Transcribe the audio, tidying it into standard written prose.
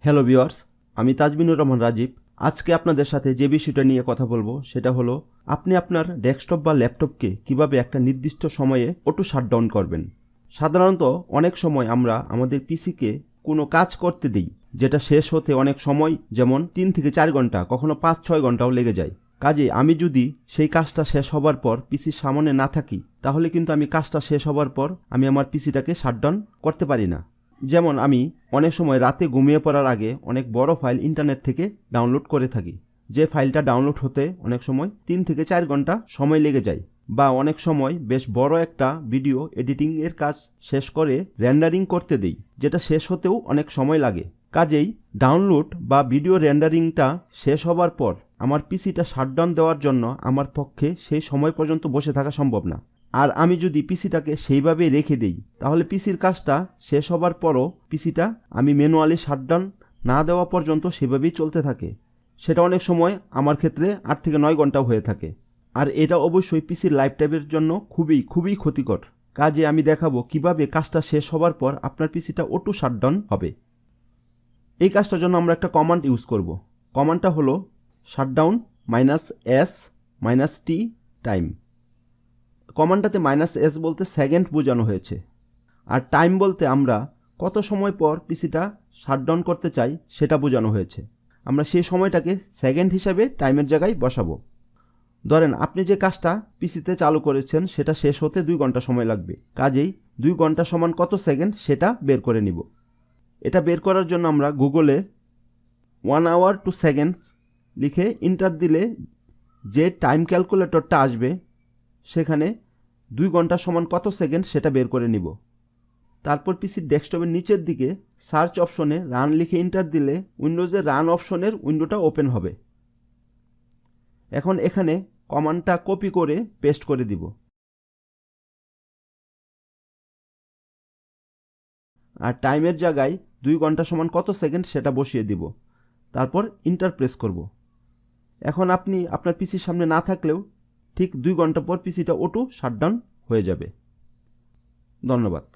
Hello viewers, আমি তাজমিনুর রহমান রাজীব। আজকে আপনাদের সাথে যে বিষয়টা নিয়ে কথা বলবো সেটা হলো আপনি আপনার ডেস্কটপ বা ল্যাপটপকে কিভাবে একটা নির্দিষ্ট সময়ে অটো শাটডাউন করবেন। সাধারণত অনেক সময় আমরা আমাদের পিসিকে কোনো কাজ করতে দিই যেটা শেষ হতে অনেক সময়, যেমন 3 থেকে 4 ঘন্টা, কখনো 5-6 ঘন্টাও লেগে যায়। কাজে আমি যদি সেই কাজটা শেষ হবার পর পিসির সামনে না থাকি, তাহলে কিন্তু আমি কাজটা শেষ হবার পর আমি আমার পিসিটাকে শাটডাউন করতে পারি না। যেমন আমি অনেক সময় রাতে ঘুমিয়ে পড়ার আগে অনেক বড় ফাইল ইন্টারনেট থেকে ডাউনলোড করে থাকি। যে ফাইলটা ডাউনলোড হতে অনেক সময় 3 থেকে 4 ঘন্টা সময় লেগে যায়, বা অনেক সময় বেশ বড় একটা ভিডিও এডিটিং এর কাজ শেষ করে রেন্ডারিং করতে দেই, যেটা শেষ হতেও অনেক সময় লাগে। কাজেই ডাউনলোড বা ভিডিও রেন্ডারিংটা শেষ হবার পর আমার পিসিটা শাটডাউন দেওয়ার জন্য আমার পক্ষে সেই সময় পর্যন্ত বসে থাকা সম্ভব না। আর আমি যদি পিসিটাকে সেইভাবে রেখে দেই, তাহলে পিসির কাজটা শেষ হবার পরও পিসিটা আমি ম্যানুয়ালি শাটডাউন না দেওয়া পর্যন্ত সেভাবেই চলতে থাকে। সেটা অনেক সময় আমার ক্ষেত্রে 8 থেকে 9 ঘন্টাও হয়ে থাকে। আর এটা অবশ্যই পিসির লাইফ টাইমের জন্য খুবই ক্ষতিকর। কাজে আমি দেখাবো কিভাবে কাজটা শেষ হবার পর আপনার পিসিটা অটো শাটডাউন হবে। এই কাজটার জন্য আমরা একটা কমান্ড ইউজ করব। কমান্ডটা হলো শাটডাউন -s-t টাইম। কমান্ডটাতে -s বলতে সেকেন্ড বোঝানো হয়েছে, আর টাইম বলতে আমরা কত সময় পর পিসিটা শাটডাউন করতে চাই সেটা বোঝানো হয়েছে। আমরা সেই সময়টাকে সেকেন্ড হিসাবে টাইমের জায়গায় বসাবো। ধরেন আপনি যে কাজটা পিসিতে চালু করেছেন সেটা শেষ হতে 2 ঘন্টা সময় লাগবে। কাজেই 2 ঘন্টা সমান কত সেকেন্ড সেটা বের করে নিব। এটা বের করার জন্য আমরা গুগলে 1 hour 2 seconds লিখে ইন্টার দিলে যে টাইম ক্যালকুলেটরটা আসবে সেখানে 2 ঘন্টা সমান কত সেকেন্ড সেটা বের করে নিব। তারপর পিসির ডেস্কটপের নিচের দিকে সার্চ অপশনে রান লিখে ইন্টার দিলে উইন্ডোজের রান অপশনের উইন্ডোটা ওপেন হবে। এখন এখানে কমান্ডটা কপি করে পেস্ট করে দিব, আর টাইমের জায়গায় 2 ঘন্টা সমান কত সেকেন্ড সেটা বসিয়ে দিব। তারপর ইন্টার প্রেস করব। এখন আপনি আপনার পিসির সামনে না থাকলেও ঠিক 2 ঘন্টা পর পিসিটা অটো শাটডাউন হয়ে যাবে। ধন্যবাদ।